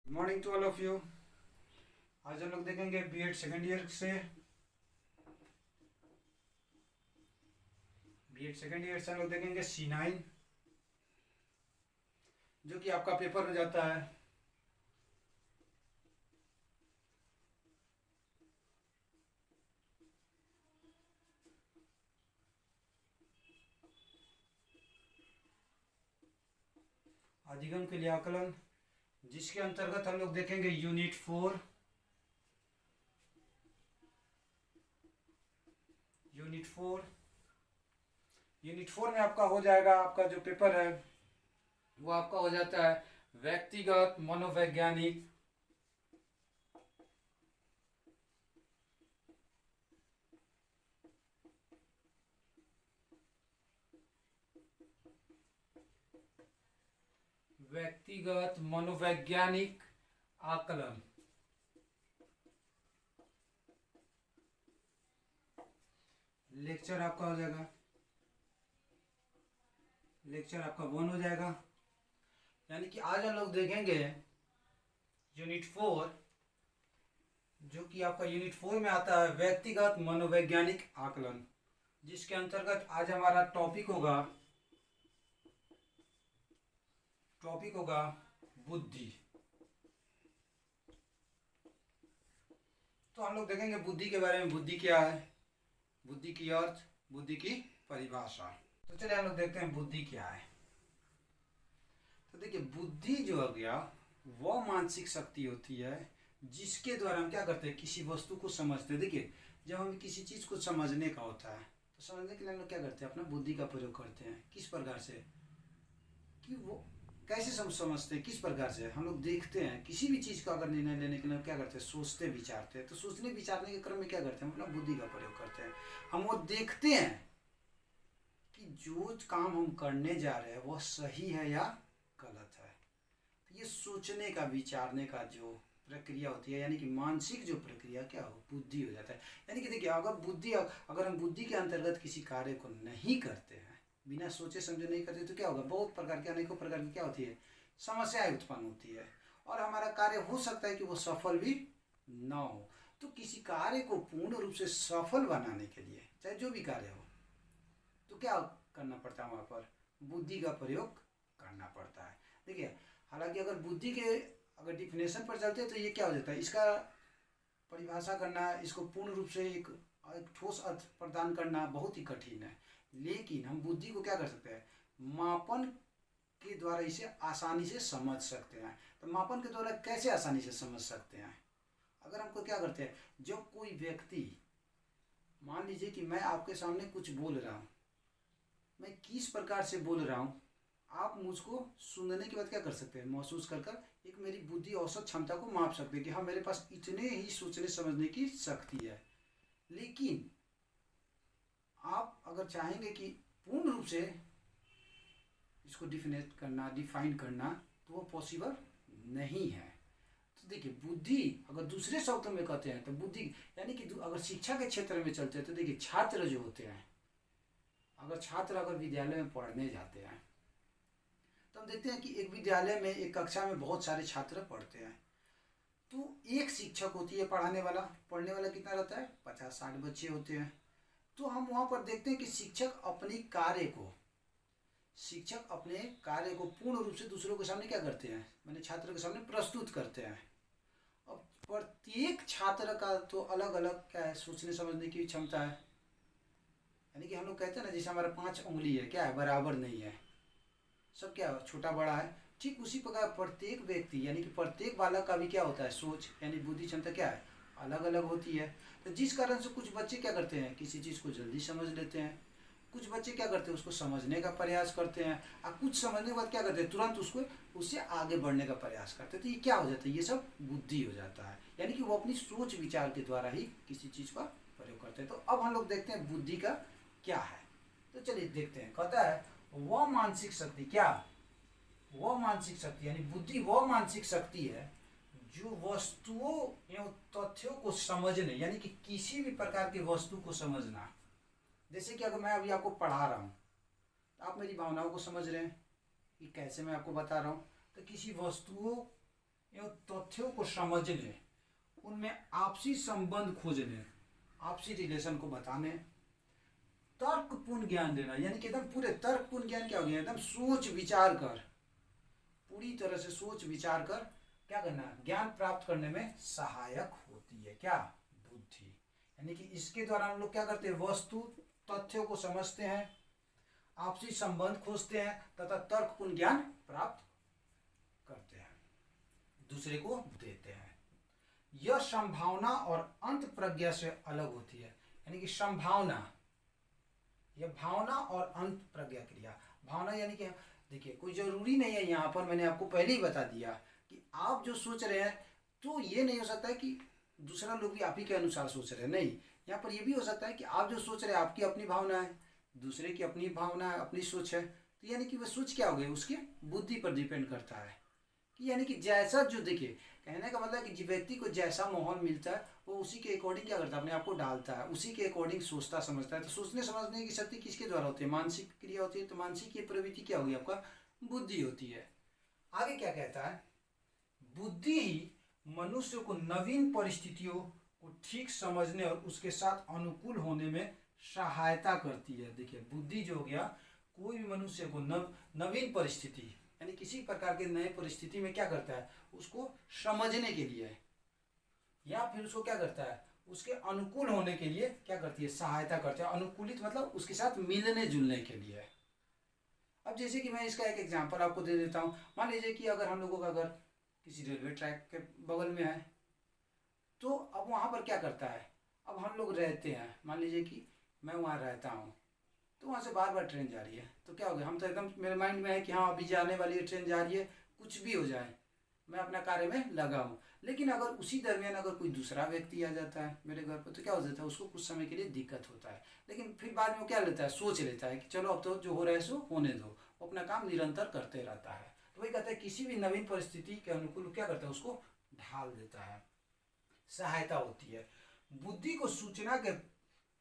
Morning to all of you. आज हम लोग देखेंगे बीएड सेकेंड ईयर से हम लोग देखेंगे C9, जो कि आपका पेपर हो जाता है अधिगम के लिए आकलन, जिसके अंतर्गत हम लोग देखेंगे यूनिट 4 में आपका हो जाएगा, आपका जो पेपर है वो आपका हो जाता है व्यक्तिगत मनोवैज्ञानिक आकलन। लेक्चर आपका हो जाएगा, लेक्चर आपका 1 हो जाएगा। यानी कि आज हम लोग देखेंगे यूनिट 4, जो कि आपका यूनिट 4 में आता है व्यक्तिगत मनोवैज्ञानिक आकलन, जिसके अंतर्गत आज हमारा टॉपिक होगा बुद्धि। तो हम लोग देखेंगे बुद्धि के बारे में, बुद्धि क्या है, बुद्धि की अर्थ, बुद्धि की परिभाषा। तो चलिए हम लोग देखते हैं बुद्धि क्या है। तो देखिए, बुद्धि जो हो गया वह मानसिक शक्ति होती है जिसके द्वारा हम क्या करते हैं, किसी वस्तु को समझते हैं। देखिए, जब हम किसी चीज़ को समझने का होता है तो समझने के लिए हम लोग क्या करते हैं, अपना बुद्धि का प्रयोग करते हैं। किस प्रकार से, कि वो कैसे समझते हैं, किस प्रकार से हम लोग देखते हैं। किसी भी चीज़ का अगर निर्णय लेने के लिए क्या करते हैं, सोचते विचारते हैं। तो सोचने विचारने के क्रम में क्या करते हैं, हम अपना बुद्धि का प्रयोग करते हैं। हम वो देखते हैं कि जो काम हम करने जा रहे हैं वो सही है या गलत है। तो ये सोचने का, विचारने का जो प्रक्रिया होती है, यानी कि मानसिक जो प्रक्रिया क्या हो, बुद्धि हो जाता है। यानी कि देखिए, अगर हम बुद्धि के अंतर्गत किसी कार्य को नहीं करते हैं, बिना सोचे समझे नहीं करते, तो क्या होगा, बहुत प्रकार की, अनेकों प्रकार की क्या होती है, समस्याएं उत्पन्न होती है। और हमारा कार्य हो सकता है कि वो सफल भी ना हो। तो किसी कार्य को पूर्ण रूप से सफल बनाने के लिए, चाहे जो भी कार्य हो, तो क्या करना पड़ता है, वहाँ पर बुद्धि का प्रयोग करना पड़ता है। देखिए, हालांकि अगर बुद्धि के अगर डिफिनेशन पर चलते हैं तो ये क्या हो जाता है, इसका परिभाषा करना, इसको पूर्ण रूप से एक ठोस अर्थ प्रदान करना बहुत ही कठिन है। लेकिन हम बुद्धि को क्या कर सकते हैं, मापन के द्वारा इसे आसानी से समझ सकते हैं। तो मापन के द्वारा कैसे आसानी से समझ सकते हैं, अगर हमको क्या करते हैं, जब कोई व्यक्ति, मान लीजिए कि मैं आपके सामने कुछ बोल रहा हूँ, मैं किस प्रकार से बोल रहा हूँ, आप मुझको सुनने के बाद क्या कर सकते हैं, महसूस कर एक मेरी बुद्धि औसत क्षमता को माप सकते हैं कि हाँ, मेरे पास इतने ही सोचने समझने की शक्ति है। लेकिन आप अगर चाहेंगे कि पूर्ण रूप से इसको डिफाइन करना, तो वो पॉसिबल नहीं है। तो देखिए, बुद्धि अगर दूसरे शब्दों में कहते हैं तो बुद्धि, यानी कि अगर शिक्षा के क्षेत्र में चलते हैं तो देखिए, छात्र जो होते हैं, अगर विद्यालय में पढ़ने जाते हैं तो हम देखते हैं कि एक विद्यालय में, एक कक्षा में बहुत सारे छात्र पढ़ते हैं। तो एक शिक्षक होती है पढ़ने वाला कितना रहता है, 50-60 बच्चे होते हैं। तो हम वहाँ पर देखते हैं कि शिक्षक अपने कार्य को पूर्ण रूप से दूसरों के सामने क्या करते हैं, मैंने छात्र के सामने प्रस्तुत करते हैं। अब प्रत्येक छात्र का तो अलग अलग क्या है, सोचने समझने की क्षमता है। यानी कि हम लोग कहते हैं ना, जैसे हमारा 5 उंगली है, क्या है, बराबर नहीं है, सब क्या छोटा बड़ा है। ठीक उसी प्रकार प्रत्येक व्यक्ति, यानी कि प्रत्येक बालक का भी क्या होता है, सोच यानी बुद्धि क्षमता क्या है, अलग अलग होती है। तो जिस कारण से कुछ बच्चे क्या करते हैं, किसी चीज़ को जल्दी समझ लेते हैं, कुछ बच्चे क्या करते हैं, उसको समझने का प्रयास करते हैं, और कुछ समझने के बाद क्या करते हैं, तुरंत उससे आगे बढ़ने का प्रयास करते हैं। तो ये क्या हो जाता है, ये सब बुद्धि हो जाता है। यानी कि वो अपनी सोच विचार के द्वारा ही किसी चीज़ का प्रयोग करते हैं। तो अब हम लोग देखते हैं बुद्धि का क्या है। तो चलिए देखते हैं, कहता है वह मानसिक शक्ति, क्या, वह मानसिक शक्ति, यानी बुद्धि वह मानसिक शक्ति है जो वस्तुओं एवं तथ्यों को समझने, यानी कि किसी भी प्रकार की वस्तु को समझना। जैसे कि अगर मैं अभी आपको पढ़ा रहा हूँ तो आप मेरी भावनाओं को समझ रहे हैं कि कैसे मैं आपको बता रहा हूँ। तो किसी वस्तुओं एवं तथ्यों को समझने, उनमें आपसी संबंध खोजने, आपसी रिलेशन को बताने, तर्कपूर्ण ज्ञान देना, यानी कि एकदम पूरे तर्कपूर्ण ज्ञान क्या हो गया, एकदम सोच विचार कर, पूरी तरह से सोच विचार कर क्या करना, ज्ञान प्राप्त करने में सहायक होती है क्या, बुद्धि। यानी कि इसके द्वारा हम लोग क्या करते हैं, वस्तु तथ्यों को समझते हैं, आपसी संबंध खोजते हैं तथा तर्कपूर्ण ज्ञान प्राप्त करते हैं, दूसरे को देते हैं। यह संभावना और अंत प्रज्ञा से अलग होती है। यानी कि संभावना, यह भावना और अंत प्रज्ञा क्रिया। भावना यानी कि देखिए कोई जरूरी नहीं है, यहाँ पर मैंने आपको पहले ही बता दिया कि आप जो सोच रहे हैं तो ये नहीं हो सकता है कि दूसरा लोग भी आप ही के अनुसार सोच रहे हैं, नहीं, यहाँ पर ये भी हो सकता है कि आप जो सोच रहे हैं आपकी अपनी भावना है, दूसरे की अपनी भावना है, अपनी सोच है, तो यानी कि वह सोच क्या हो गई, उसकी बुद्धि पर डिपेंड करता है कि यानी कि जैसा जो देखिए कहने का मतलब कि व्यक्ति को जैसा माहौल मिलता है वो उसी के अकॉर्डिंग क्या करता है, अपने आप को डालता है, उसी के अकॉर्डिंग सोचता समझता है। तो सोचने समझने की शक्ति किसके द्वारा होती है, मानसिक क्रिया होती है। तो मानसिक ये प्रवृत्ति क्या होगी, आपका बुद्धि होती है। आगे क्या कहता है, बुद्धि ही मनुष्य को नवीन परिस्थितियों को ठीक समझने और उसके साथ अनुकूल होने में सहायता करती है। देखिए बुद्धि जो हो गया, कोई भी मनुष्य को नवीन परिस्थिति यानी किसी प्रकार के नए परिस्थिति में क्या करता है, उसको समझने के लिए या फिर उसको क्या करता है, उसके अनुकूल होने के लिए क्या करती है, सहायता करती है। अनुकूलित मतलब उसके साथ मिलने जुलने के लिए। अब जैसे कि मैं इसका एक एग्जांपल आपको दे देता हूँ। मान लीजिए कि अगर हम लोगों का घर किसी रेलवे ट्रैक के बगल में है, तो अब वहाँ पर क्या करता है, अब हम लोग रहते हैं, मान लीजिए कि मैं वहाँ रहता हूँ, तो वहाँ से बार बार ट्रेन जा रही है, तो क्या हो गया, हम तो एकदम मेरे माइंड में है कि हाँ अभी जाने वाली है, ट्रेन जा रही है, कुछ भी हो जाए मैं अपना कार्य में लगा हूँ। लेकिन अगर उसी दरमियान अगर कोई दूसरा व्यक्ति आ जाता है मेरे घर पर, तो क्या हो जाता है, उसको कुछ समय के लिए दिक्कत होता है, लेकिन फिर बाद में वो क्या लेता है, सोच लेता है कि चलो अब तो जो हो रहा है सो होने दो, वो अपना काम निरंतर करते रहता है। तो वही कहता है किसी भी नवीन परिस्थिति के अनुकूल क्या करता है, उसको ढाल देता है, सहायता होती है। बुद्धि को सूचना के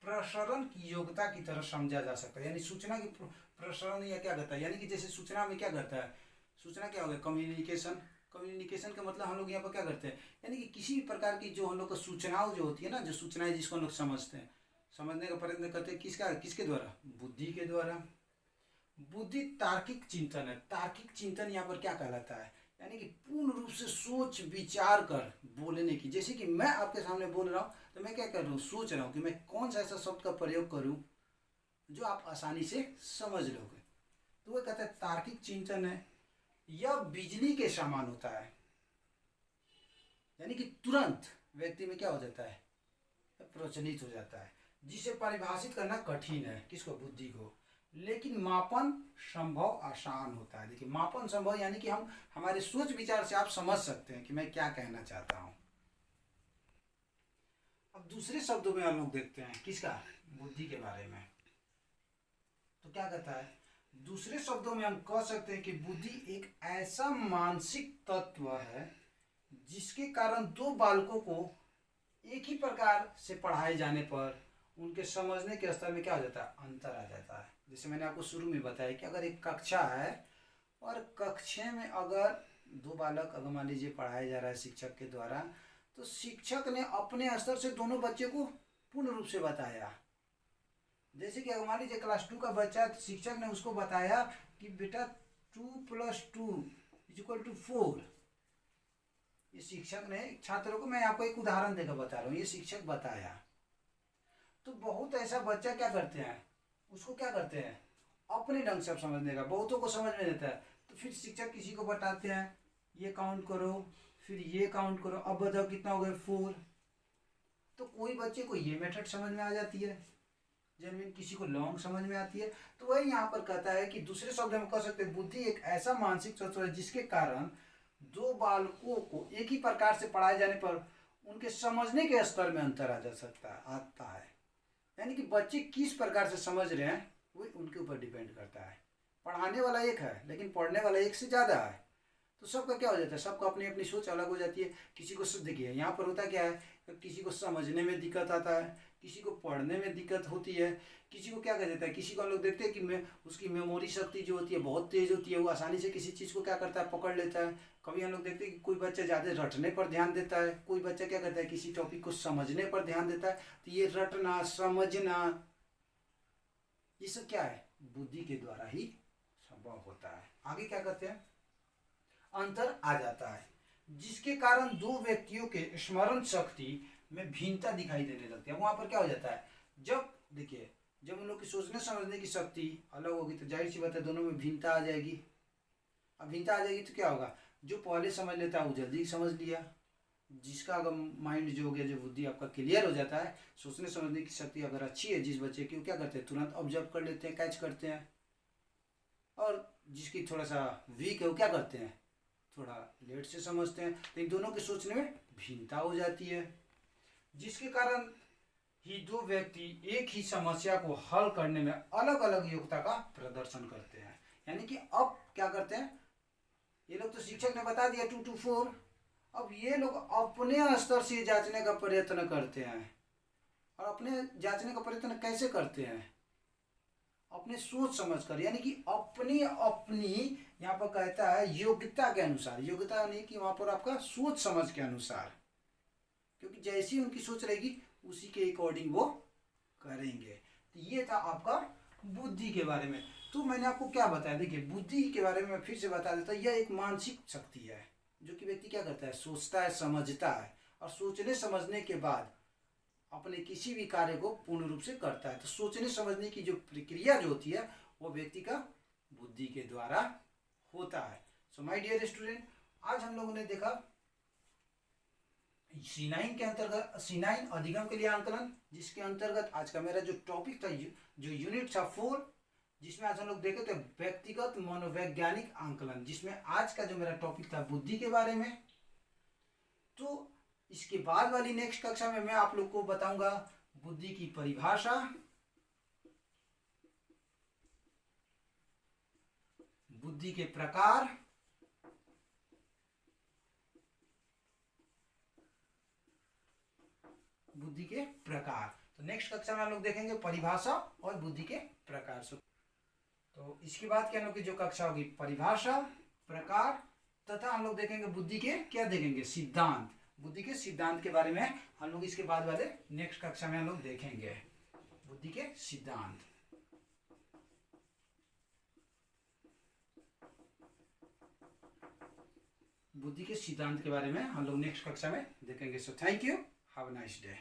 प्रसरण की योग्यता की तरह समझा जा सकता है। यानी सूचना की प्रसरण या क्या करता है, यानी कि जैसे सूचना में क्या करता है, सूचना क्या हो गया, कम्युनिकेशन। कम्युनिकेशन का मतलब हम लोग यहाँ पर क्या करते हैं, यानी कि किसी भी प्रकार की जो हम लोग का सूचनाओं जो होती है ना, जो सूचनाएं जिसको हम लोग समझते हैं, समझने का प्रयत्न करते हैं, किसके द्वारा, बुद्धि के द्वारा। बुद्धि तार्किक चिंतन है। तार्किक चिंतन यहाँ पर क्या कहलाता है, यानी कि पूर्ण रूप से सोच विचार कर बोलने की। जैसे कि मैं आपके सामने बोल रहा हूँ तो मैं क्या कर रहा हूँ, सोच रहा हूँ कि मैं कौन सा ऐसा शब्द का प्रयोग करूँ जो आप आसानी से समझ लोगे, तो वो कहता है तार्किक चिंतन है। यह बिजली के समान होता है, यानी कि तुरंत व्यक्ति में क्या हो जाता है, प्रचलित हो जाता है, जिसे परिभाषित करना कठिन है, किसको, बुद्धि को। लेकिन मापन संभव आसान होता है। देखिए मापन संभव यानी कि हम हमारे सोच विचार से आप समझ सकते हैं कि मैं क्या कहना चाहता हूं। अब दूसरे शब्दों में हम लोग देखते हैं किसका, बुद्धि के बारे में। तो क्या कहता है, दूसरे शब्दों में हम कह सकते हैं कि बुद्धि एक ऐसा मानसिक तत्व है जिसके कारण दो बालकों को एक ही प्रकार से पढ़ाए जाने पर उनके समझने के स्तर में क्या हो जाता है, अंतर आ जाता है। जैसे मैंने आपको शुरू में बताया कि अगर एक कक्षा है और कक्षा में अगर दो बालक अगर मान लीजिए पढ़ाया जा रहा है शिक्षक के द्वारा, तो शिक्षक ने अपने स्तर से दोनों बच्चे को पूर्ण रूप से बताया। जैसे कि अगर मान लीजिए क्लास 2 का बच्चा, तो शिक्षक ने उसको बताया कि बेटा 2 + 2 = 4। ये शिक्षक ने छात्रों को, मैं आपको एक उदाहरण देकर बता रहा हूँ, ये शिक्षक बताया। तो बहुत ऐसा बच्चा क्या करते हैं, उसको क्या करते हैं, अपने ढंग से समझने का, बहुतों को समझ में देता है। तो फिर शिक्षक किसी को बताते हैं ये काउंट करो, फिर ये काउंट करो, अब बताओ कितना हो गया, 4। तो कोई बच्चे को ये मेथड समझ में आ जाती है जेनविन, किसी को लॉन्ग समझ में आती है। तो वही यहाँ पर कहता है कि दूसरे शब्द में कह सकते हैं बुद्धि एक ऐसा मानसिक तत्व है जिसके कारण दो बालकों को एक ही प्रकार से पढ़ाए जाने पर उनके समझने के स्तर में अंतर आ जा सकता है, आता है। यानी कि बच्चे किस प्रकार से समझ रहे हैं वो उनके ऊपर डिपेंड करता है। पढ़ाने वाला एक है लेकिन पढ़ने वाला एक से ज़्यादा है, तो सबका क्या हो जाता है, सबका अपनी अपनी सोच अलग हो जाती है। किसी को देखिए यहाँ पर होता क्या है, किसी को समझने में दिक्कत आता है, किसी को पढ़ने में दिक्कत होती है, किसी को क्या कह देता है, किसी को हम लोग देखते हैं कि उसकी मेमोरी शक्ति जो होती है बहुत तेज होती है, वो आसानी से किसी चीज़ को क्या करता है, पकड़ लेता है। कभी हम लोग देखते हैं कि कोई बच्चा ज़्यादा रटने पर ध्यान देता है, कोई बच्चा क्या करता है, किसी टॉपिक को समझने पर ध्यान देता है। तो ये रटना, समझना, ये सब क्या है, बुद्धि के द्वारा ही संभव होता है। आगे क्या करते हैं, अंतर आ जाता है, जिसके कारण दो व्यक्तियों के स्मरण शक्ति में भिन्नता दिखाई देने लगती है। वहां पर क्या हो जाता है, जब देखिए जब उन लोग की सोचने समझने की शक्ति अलग होगी तो जाहिर सी बात है दोनों में भिन्नता आ जाएगी। अब भिन्नता आ जाएगी तो क्या होगा, जो पहले समझ लेता है वो जल्दी समझ लिया, जिसका अगर माइंड जो हो गया, जो बुद्धि आपका क्लियर हो जाता है, सोचने समझने की शक्ति अगर अच्छी है जिस बच्चे की, वो क्या करते हैं, तुरंत ऑब्जर्व कर लेते हैं, कैच करते हैं। और जिसकी थोड़ा सा वीक है वो क्या करते हैं, थोड़ा लेट से समझते हैं। तो इन दोनों के सोचने में भिन्नता हो जाती है, जिसके कारण ही दो व्यक्ति एक ही समस्या को हल करने में अलग अलग योग्यता का प्रदर्शन करते हैं। यानी कि अब क्या करते हैं, ये लोग तो शिक्षक ने बता दिया 2 to 4, अब ये लोग अपने स्तर से जांचने का प्रयत्न करते हैं। और अपने जांचने का प्रयत्न कैसे करते हैं, अपने सोच समझ कर, यानी कि अपनी अपनी यहाँ पर कहता है योग्यता के अनुसार। योग्यता नहीं कि वहां पर आपका सोच समझ के अनुसार, क्योंकि जैसी उनकी सोच रहेगी उसी के अकॉर्डिंग वो करेंगे। तो ये था आपका बुद्धि के बारे में। तो मैंने आपको क्या बताया, देखिए बुद्धि के बारे में मैं फिर से बता देता हूँ, यह एक मानसिक शक्ति है जो कि व्यक्ति क्या करता है, सोचता है, समझता है, और सोचने समझने के बाद अपने किसी भी कार्य को पूर्ण रूप से करता है। तो सोचने समझने की जो प्रक्रिया जो होती है वो व्यक्ति का बुद्धि के द्वारा होता है। सो माय डियर स्टूडेंट, आज हम लोगों ने देखा C9 के अंतर्गत, C9 अधिगम के लिए आंकलन, जिसके अंतर्गत आज का मेरा जो टॉपिक था, जो यूनिट था 4, जिसमें आज हम लोग देखे थे व्यक्तिगत मनोवैज्ञानिक आंकलन, जिसमें आज का जो मेरा टॉपिक था बुद्धि के बारे में। तो इसके बाद वाली नेक्स्ट कक्षा में मैं आप लोग को बताऊंगा बुद्धि की परिभाषा, बुद्धि के प्रकार, बुद्धि के प्रकार। तो नेक्स्ट कक्षा में हम लोग देखेंगे परिभाषा और बुद्धि के प्रकार। तो इसके बाद क्या हम लोग की जो कक्षा होगी परिभाषा, प्रकार, तथा हम लोग देखेंगे बुद्धि के क्या देखेंगे, सिद्धांत। बुद्धि के सिद्धांत के बारे में हम लोग इसके बाद वाले नेक्स्ट कक्षा में हम लोग देखेंगे बुद्धि के सिद्धांत। बुद्धि के सिद्धांत के बारे में हम लोग नेक्स्ट कक्षा में देखेंगे। So thank you, have a nice day.